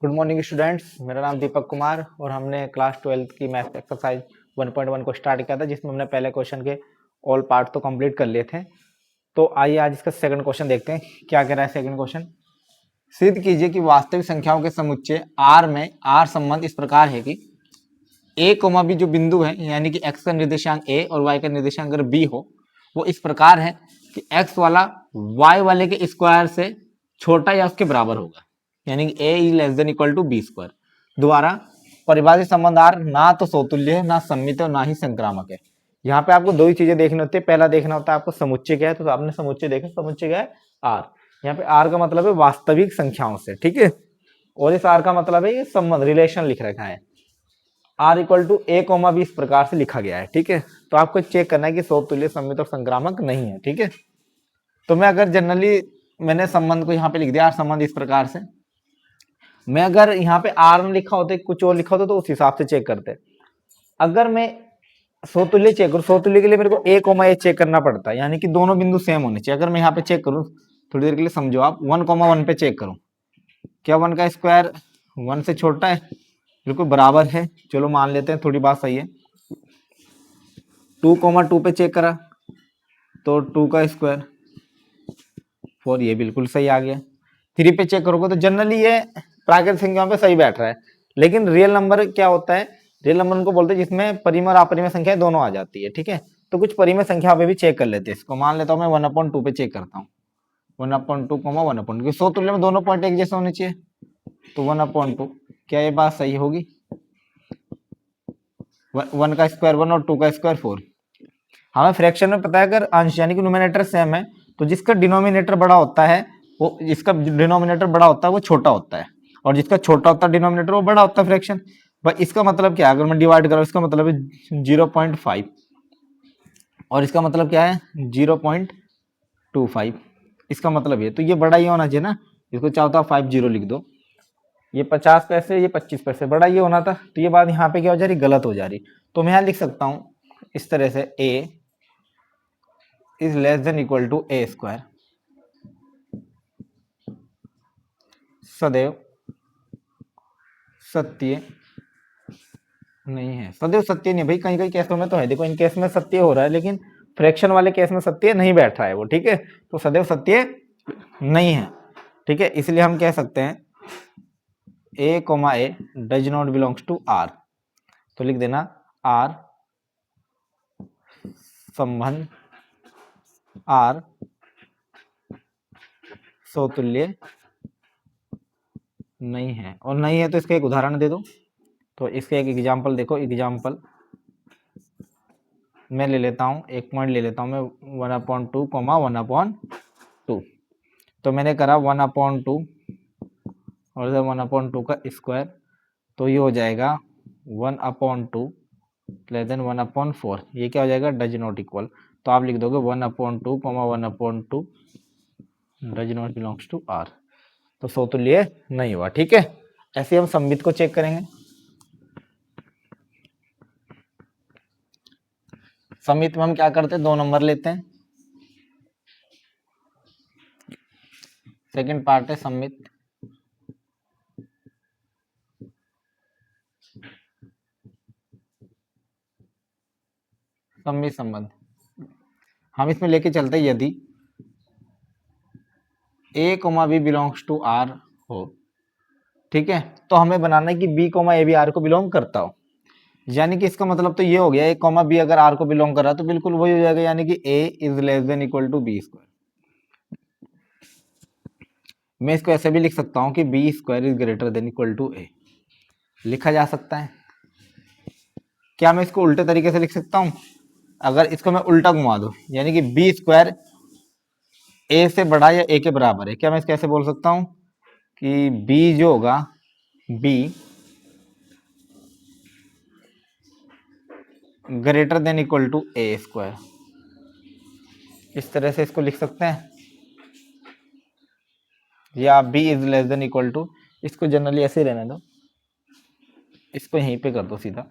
Good morning students, मेरा नाम दीपक कुमार और हमने क्लास 12th की मैथ एक्सरसाइज 1.1 को स्टार्ट किया था, जिसमें हमने पहले क्वेश्चन के ऑल पार्ट तो कंप्लीट कर लिए थे। तो आइए आज इसका सेकंड क्वेश्चन देखते हैं क्या कह रहा है। सेकंड क्वेश्चन, सिद्ध कीजिए कि वास्तविक संख्याओं के समुच्चय R में R संबंध इस प्रकार है कि a, b जो बिंदु है, यानी कि x का निर्देशांक a और y का निर्देशांक अगर b हो, वो इस प्रकार है कि x वाला y वाले के स्क्वायर से छोटा या उसके बराबर होगा, यानी कि a is less than equal to b square. द्वारा परिभाषित संबंध R ना तो समतुल्य है, ना सममित है और ना ही संक्रामक है। यहाँ पे आपको दो ही चीजें देखनी होती है। पहला देखना होता है आपको समुच्चय क्या है, तो आपने समुच्चय देखा, समुच्चय क्या है R। यहाँ पे R का मतलब है वास्तविक संख्याओं से, ठीक है, और इस R का मतलब है ये संबंध, रिलेशन लिख रखा है। R equal to a, b इस प्रकार से लिखा गया है, ठीक है। तो आपको चेक करना है कि समतुल्य, सममित और संक्रामक नहीं है, ठीक है। तो मैं अगर जनरली मैंने संबंध को यहाँ पे लिख दिया, संबंध इस प्रकार से। मैं अगर यहाँ पे R में लिखा होता, कुछ और लिखा होता, तो उस हिसाब से चेक करते। अगर मैं समतुल्य चेक करूँ, समतुल्य के लिए मेरे को a, a चेक करना पड़ता है, यानी कि दोनों बिंदु सेम होने चाहिए। अगर मैं यहाँ पे चेक करूँ, थोड़ी देर के लिए समझो आप, 1, 1 पे चेक करूँ, क्या 1 का स्क्वायर 1 से छोटा है? बिल्कुल बराबर है, चलो मान लेते हैं, थोड़ी बात सही है। 2, 2 पे चेक करा तो 2 का स्क्वायर 4, ये बिल्कुल सही आ गया। 3 पे चेक करोगे तो जनरली ये प्राकृतिक संख्याओं पे सही बैठ रहा है। लेकिन रियल नंबर क्या होता है? रियल नंबर उनको बोलते हैं जिसमें परिमेय और अपरिमेय संख्या दोनों आ जाती है, ठीक है। तो कुछ परिमेय संख्या पे भी चेक कर लेते हैं इसको। मान लेता हूँ मैं 1/2 पे चेक करता हूँ, 1/2, 1/2, सौ तुल्य में दोनों पॉइंट एक जैसे होने चाहिए, तो 1/2, क्या ये बात सही होगी? 1 का स्क्वायर 1 और 2 का स्क्वायर 4। हमें फ्रैक्शन में पता है अगर अंश यानी कि न्यूमरेटर सेम है, तो जिसका डिनोमिनेटर बड़ा होता है वो, जिसका डिनोमिनेटर बड़ा होता है वो छोटा होता है, और जिसका छोटा होता है डिनोमिनेटर वो बड़ा होता है फ्रैक्शन। पर इसका मतलब क्या है? अगर मैं डिवाइड करूँ, इसका मतलब है 0.5 और इसका मतलब क्या है 0.25। इसका मतलब ये, तो ये बड़ा ही होना चाहिए ना। इसको चाहो तो आप 50 लिख दो, ये 50 पैसे, ये 25 पैसे, बड़ा ये होना था। तो ये बात यहाँ पे क्या हो जा रही? गलत हो जा रही। तो मैं यहाँ लिख सकता हूँ इस तरह से, a is less than equal to a square. सदैव सत्य नहीं है, सदैव सत्य नहीं भाई, कहीं कहीं केसों में तो है। देखो इन केस में सत्य हो रहा है, लेकिन फ्रैक्शन वाले केस में सत्य नहीं बैठ रहा है वो, ठीक है। तो सदैव सत्य नहीं है, ठीक है। इसलिए हम कह सकते हैं a, does not belongs to R। तो लिख देना R संबंध R समतुल्य नहीं है। और नहीं है तो इसका एक उदाहरण दे दो। तो इसका एक एग्जाम्पल देखो, एग्जाम्पल मैं ले लेता हूँ, एक पॉइंट ले लेता हूँ मैं, 1/2, 1/2। तो मैंने करा 1/2 और इधर 1/2 का स्क्वायर, तो ये हो जाएगा 1/2 लेस देन 1/4। ये क्या हो जाएगा? Does not equal. तो आप लिख दोगे 1/2, 1/2 does not belongs to R। तो समतुल्य नहीं हुआ, ठीक है। ऐसे हम सममित को चेक करेंगे। सममित में हम क्या करते हैं? 2 नंबर लेते हैं। सेकंड पार्ट है सममित। सममित संबंध हम इसमें लेके चलते हैं, यदि a, b belongs to R हो, ठीक है, तो हमें बनाना है कि b, a भी R को बिलोंग करता हो। यानी कि इसका मतलब तो ये हो गया, a, b अगर R को बिलोंग कर रहा है तो बिल्कुल वही हो जाएगा, यानी कि a is less than equal to b square. मैं इसको ऐसे भी लिख सकता हूं कि b square is greater than equal to a, लिखा जा सकता है। क्या मैं इसको उल्टे तरीके से लिख सकता हूं? अगर इसको मैं उल्टा घुमा दूं, यानी कि बी स्क्वायर a से बड़ा या a के बराबर है, क्या मैं इसको ऐसे बोल सकता हूं कि b जो होगा, b greater than equal to a square. इस तरह से इसको लिख सकते हैं, या b is less than equal to, इसको जनरली ऐसे ही रहने दो, इसको यहीं पे कर दो सीधा,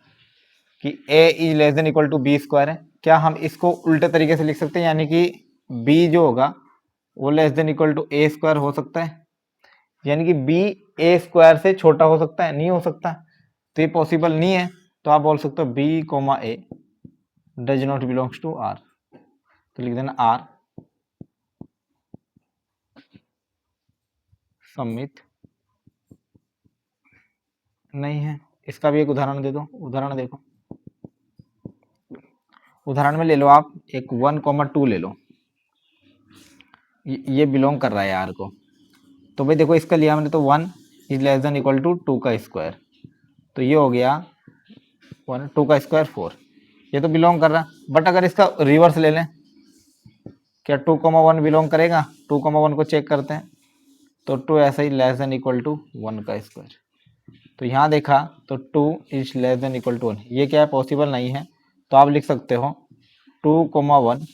कि a is less than equal to b square है। क्या हम इसको उल्टे तरीके से लिख सकते हैं, यानी कि b जो होगा वो less than equal to a square हो सकता है, यानी कि बी ए स्क्वायर से छोटा हो सकता है, नहीं हो सकता, तो ये पॉसिबल नहीं है। तो आप बोल सकते हो b comma a does not belongs to R, तो लिख देना आर सम्मित नहीं है। इसका भी एक उदाहरण दे दो, उदाहरण देखो, उदाहरण में ले लो आप एक 1,2 ले लो, ये बिलोंग कर रहा है आर को। तो भाई देखो इसका लिया हमने तो 1 is less than equal to 2 का स्क्वायर, तो ये हो गया 1 2 का स्क्वायर 4, ये तो बिलोंग कर रहा। बट अगर इसका रिवर्स ले लें, क्या 2,1 बिलोंग करेगा? 2,1 को चेक करते हैं, तो 2 ऐसा ही लेस देन इक्वल टू 1 का स्क्वायर। तो यहाँ देखा तो 2 is less than equal to 1, ये क्या है? पॉसिबल नहीं है। तो आप लिख सकते हो 2,1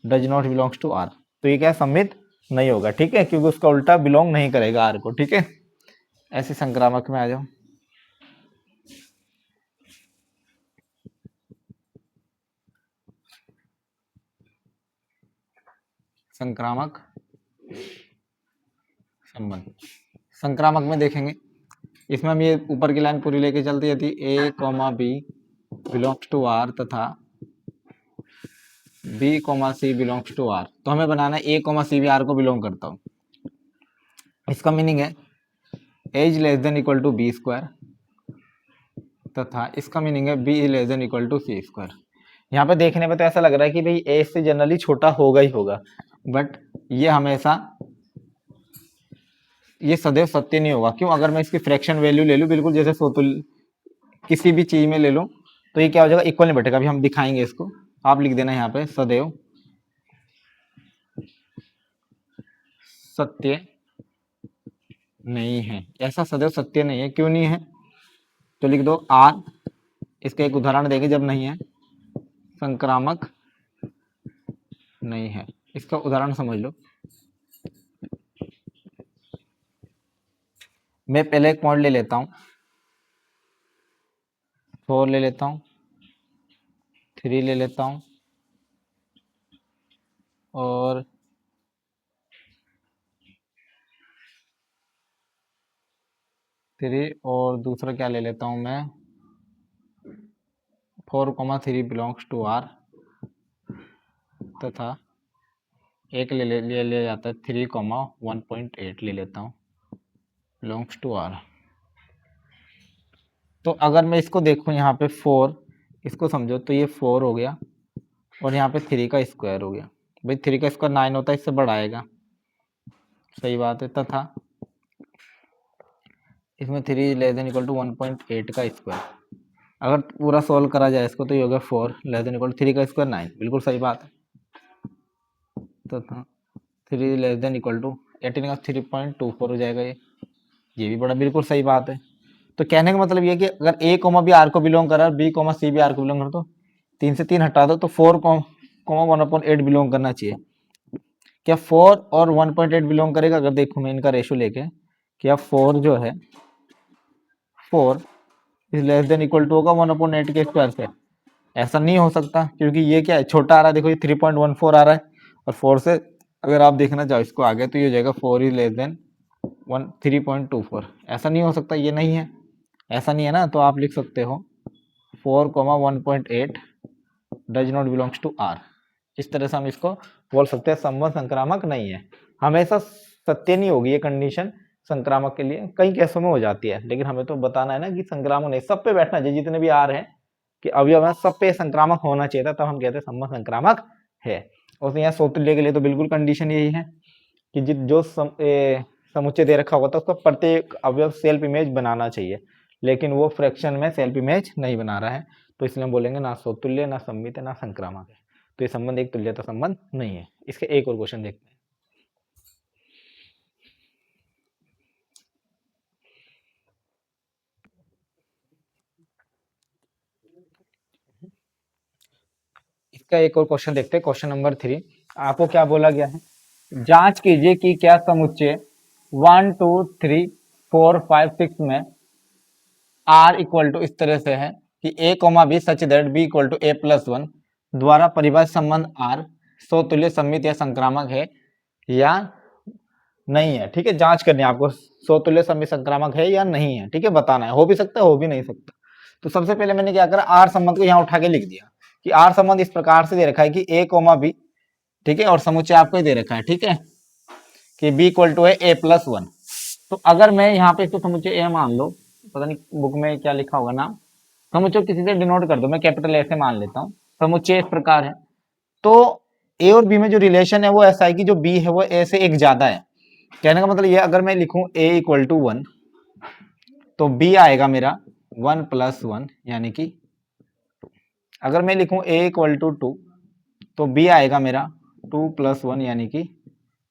does not belongs to R, तो ये क्या सम्मित नहीं होगा, ठीक है, क्योंकि उसका उल्टा बिलोंग नहीं करेगा आर को, ठीक है। ऐसे संक्रामक में आ जाओ। संक्रामक संबंध, संक्रामक में देखेंगे, इसमें हम ये ऊपर की लाइन पूरी लेके चलती थी, A comma B belongs to R तथा B comma C belongs to R. तो हमें बनाना है ए कॉमा सी भी आर को बिलोंग करता हूँ। इसका मीनिंग है as less than equal to b square तथा इसका मीनिंग है b is less than equal to c square. यहाँ पे देखने में तो ऐसा लग रहा है कि भाई ए से जनरली छोटा होगा ही होगा, बट ये हमेशा, ये सदैव सत्य नहीं होगा। क्यों? अगर मैं इसकी फ्रैक्शन वैल्यू ले लूँ, बिल्कुल जैसे सोतुल्य किसी भी चीज में ले लूँ, तो ये क्या हो जाएगा? इक्वल नहीं बैठेगा। अभी हम दिखाएंगे इसको, आप लिख देना यहाँ पे सदैव सत्य नहीं है। ऐसा सदैव सत्य नहीं है। क्यों नहीं है? तो लिख दो आर, इसका एक उदाहरण देंगे जब नहीं है, संक्रामक नहीं है। इसका उदाहरण समझ लो। मैं पहले एक पॉइंट ले लेता हूं, 4 ले लेता हूं, 3 ले लेता हूं, और 3, और दूसरा क्या ले लेता हूं मैं, 4,3 बिलोंग्स टू आर तथा एक ले लिया जाता है 3,1.8 ले लेता हूँ बिलोंग्स टू आर। तो अगर मैं इसको देखूं यहाँ पे 4, इसको समझो, तो ये 4 हो गया और यहाँ पे 3 का स्क्वायर हो गया। भाई 3 का स्क्वायर 9 होता है, इससे बड़ा आएगा, सही बात है। तथा इसमें 3 लेस देन इक्वल टू 1.8 का स्क्वायर, अगर पूरा सोल्व करा जाए इसको, तो ये हो गया 4 लेस देन इक्वल टू 3 का स्क्वायर 9, बिल्कुल सही बात है। तथा 3 लेस देन इक्वल टू 18 का 3.24 हो जाएगा, ये भी बड़ा बिल्कुल सही बात है। तो कहने का मतलब ये है कि अगर ए कोमा भी आर को बिलोंग कर रहा है, बी कोमा सी भी आर को बिलोंग कर, तो 3 से 3 हटा दो, तो 4 कोमा 1/8 बिलोंग करना चाहिए। क्या 4 और 1.8 बिलोंग करेगा? अगर देखो मैं इनका रेशो लेके, क्या 4 जो है 4 is less than equal to होगा 1/8 के स्क्वायर से? ऐसा नहीं हो सकता, क्योंकि ये क्या है, छोटा आ रहा है, देखो ये 3.14 आ रहा है, और 4 से अगर आप देखना चाहो इसको आगे, तो ये हो जाएगा 4 इज लेस देन 3.24। ऐसा नहीं हो सकता, ये नहीं है, ऐसा नहीं है ना। तो आप लिख सकते हो 4,1.8 does not belongs to R. इस तरह से हम इसको बोल सकते हैं संबंध संक्रामक नहीं है। हमेशा सत्य नहीं होगी ये कंडीशन संक्रामक के लिए, कई केसों में हो जाती है, लेकिन हमें तो बताना है ना कि संक्रामक नहीं, सब पे बैठना चाहिए, जितने भी आर हैं कि अवयव है सब पे संक्रामक होना चाहिए था, तब हम कहते हैं संबंध संक्रामक है। और यहाँ सोतुल्य के लिए तो बिल्कुल कंडीशन यही है कि जो समुच्चय दे रखा होता है उसका प्रत्येक अवयव सेल्फ इमेज बनाना चाहिए, लेकिन वो फ्रैक्शन में सेल्फ इमेज नहीं बना रहा है, तो इसलिए हम बोलेंगे ना सोतुल्य, ना सम्मित है, ना संक्रामक है। तो ये संबंध एक तुल्यता संबंध नहीं है। इसके एक और क्वेश्चन देखते हैं। इसका एक और क्वेश्चन देखते हैं, क्वेश्चन नंबर 3। आपको क्या बोला गया है? जांच कीजिए कि क्या समुच्चय 1 2 3 4 5 6 में आर इक्वल टू इस तरह से है कि A comma B such that B equal to A+1 द्वारा परिभाषित संबंध आर सोतुल्य सम्मित या संक्रामक है, या नहीं है। ठीक है, जांच करनी है आपको, स्वतुल्य सममित संक्रामक है या नहीं है। ठीक है, बताना है, हो भी सकता है हो भी नहीं सकता। तो सबसे पहले मैंने क्या करा, आर संबंध को यहाँ उठा के लिख दिया कि आर संबंध इस प्रकार से दे रखा है कि ए कोमा बी, ठीक है, और समुच्चय आपको ही दे रखा है, ठीक है, कि बी इक्वल टू है ए प्लस वन। तो अगर मैं यहाँ पे इसको समुच्चय ए मान लो, पता नहीं बुक में क्या लिखा होगा नाम, समुच्चय किसी से डिनोट कर दो, मैं कैपिटल ए से मान लेता हूँ। समुच्चय इस प्रकार है, तो ए और बी में जो रिलेशन है वो ऐसा है कि जो बी है वो ए से एक ज्यादा है। कहने का मतलब ये, अगर मैं लिखूं ए इक्वल टू वन, तो बी आएगा मेरा वन प्लस वन यानी कि, अगर मैं लिखूं ए इक्वल टू टू, तो बी आएगा मेरा टू प्लस वन यानी कि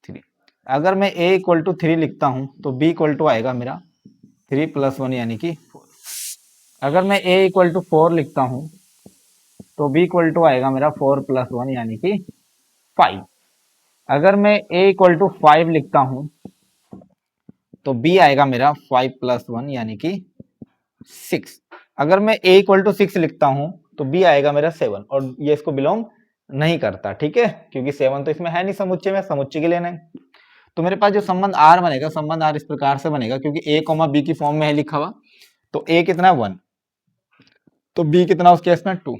थ्री। अगर मैं ए इक्वल टू थ्री लिखता हूं, तो बी इक्वल टू आएगा मेरा थ्री प्लस वन यानी कि फोर। अगर मैं ए इक्वल टू फोर लिखता हूं, तो बी इक्वल टू आएगा मेरा फोर प्लस वन यानी कि फाइव। अगर मैं ए इक्वल टू फाइव लिखता हूं, तो बी आएगा मेरा फाइव प्लस वन यानी कि सिक्स। अगर मैं ए इक्वल टू सिक्स लिखता हूं, तो बी आएगा मेरा सेवन, और ये इसको बिलोंग नहीं करता, ठीक है, क्योंकि सेवन तो इसमें है नहीं समुच्चय में, समुच्चय के लेना है। तो मेरे पास जो संबंध आर बनेगा, संबंध आर इस प्रकार से बनेगा, क्योंकि ए कॉमा बी की फॉर्म में है लिखा हुआ, तो ए कितना है वन, तो बी कितना उस केस में टू,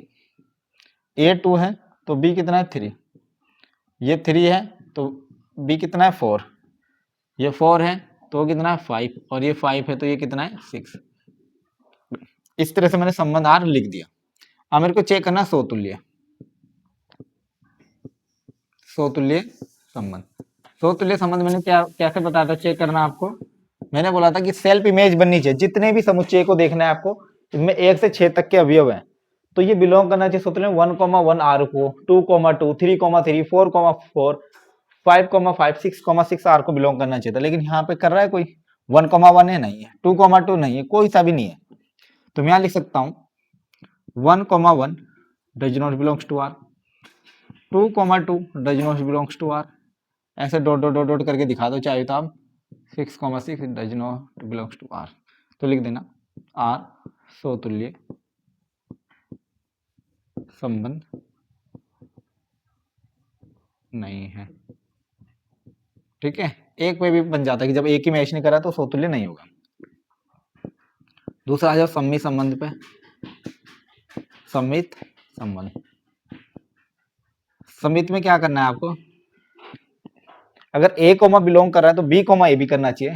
ए टू है तो बी कितना है थ्री, ये थ्री है तो बी कितना है फोर, ये फोर है तो कितना है फाइव, और ये फाइव है तो ये कितना है सिक्स। इस तरह से मैंने संबंध आर लिख दिया। अब मेरे को चेक करना सोतुल्य, सोतुल्य संबंध। सोतुल्य संबंध मैंने क्या कैसे बताया था चेक करना आपको, मैंने बोला था कि सेल्फ इमेज बननी चाहिए, जितने भी समुच्चय को देखना है आपको, इनमें एक से छह तक के अवयव हैं, तो ये बिलोंग करना चाहिए सोतुल्य वन कॉमा वन आर को, two comma two, three comma three, four comma four, five comma five, six comma six R को बिलोंग करना चाहिए था। लेकिन यहाँ पे कर रहा है कोई, वन कॉमा वन है नहीं है, टू कॉमा टू नहीं है, कोई सा भी नहीं है। तो मैं यहाँ लिख सकता हूँ one comma one does not belongs to R, two comma two does not belongs to R, ऐसे डॉट डॉट डॉट डॉट करके दिखा दो चाहे तो आप, six comma six does not belongs to R, तो लिख देना आर सोतुल्य संबंध नहीं है। ठीक है, एक पे भी बन जाता है कि जब एक ही मैच नहीं करा तो सोतुल्य नहीं होगा। दूसरा आ जाओ सम्मित संबंध पे, सम्मित संबंध। सम्मित में क्या करना है आपको, अगर ए कोमा बिलोंग कर रहा है तो बी कोमा ए भी करना चाहिए।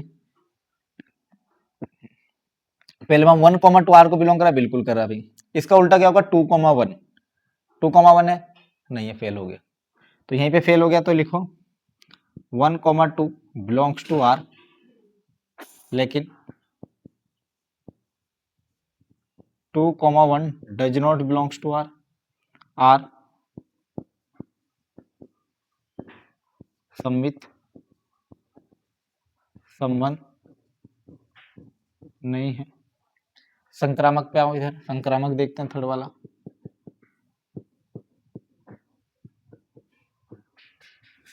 पहले हम वन कोमा टू आर को बिलोंग कर रहा है, बिल्कुल कर रहा है भाई। इसका उल्टा क्या होगा, to comma one, to comma one है नहीं है, फेल हो गया, तो यहीं पे फेल हो गया, तो लिखो one comma two belongs to R, लेकिन two comma one does not belongs to R, आर सम्मित संबंध नहीं है। संक्रामक पे आओ, इधर संक्रामक देखते हैं थर्ड वाला।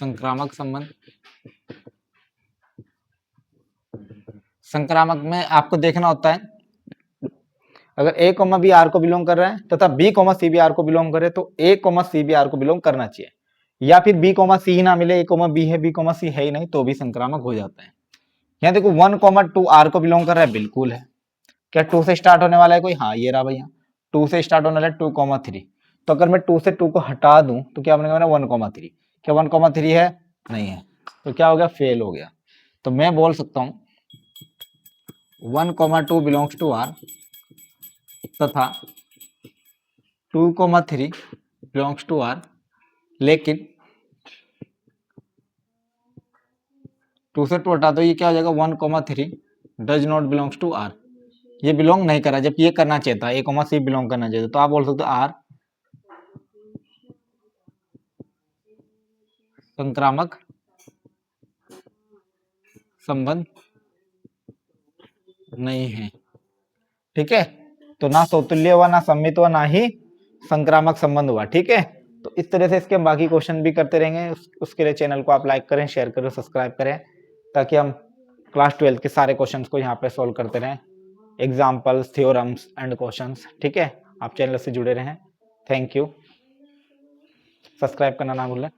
संक्रामक संबंध, संक्रामक में आपको देखना होता है, अगर ए कोमा बी आर को बिलोंग कर रहा है तथा b comma c b R को बिलोंग करे, तो a comma c b R को बिलोंग करना चाहिए, या फिर बी कोमा सी ही ना मिले, ए कोमा बी है बी कोमा सी है ही नहीं, तो भी संक्रामक हो जाता है। यहाँ देखो वन कोमा टू आर को बिलोंग कर रहा है, बिल्कुल है। क्या टू से स्टार्ट होने वाला है कोई, हाँ ये रहा भैया, टू से स्टार्ट होने वाला है टू कोमा थ्री, तो अगर मैं टू से टू को हटा दूं तो क्या बनेगा मेरा वन कोमा थ्री, क्या वन कोमा थ्री है नहीं है, तो क्या हो गया फेल हो गया। तो मैं बोल सकता हूं one comma two belongs to R तथा two comma three belongs to R, लेकिन टू से टू हटा दो, ये क्या हो जाएगा one comma three does not belongs to R, ये बिलोंग नहीं करा, जबकि ये करना चाहिए था, ए कोमा सी बिलोंग करना चाहिए था। तो आप बोल सकते हो आर संक्रामक संबंध नहीं है। ठीक है, तो ना सोतुल्य हुआ, ना सम्मित हुआ, ना ही संक्रामक संबंध हुआ। ठीक है, तो इस तरह से इसके बाकी क्वेश्चन भी करते रहेंगे। उसके लिए चैनल को आप लाइक करें, शेयर करें, सब्सक्राइब करें, ताकि हम क्लास 12 के सारे क्वेश्चंस को यहाँ पे सॉल्व करते रहें, एग्जाम्पल्स, थ्योरम्स एंड क्वेश्चंस। ठीक है, आप चैनल से जुड़े रहें। थैंक यू, सब्सक्राइब करना ना भूलें।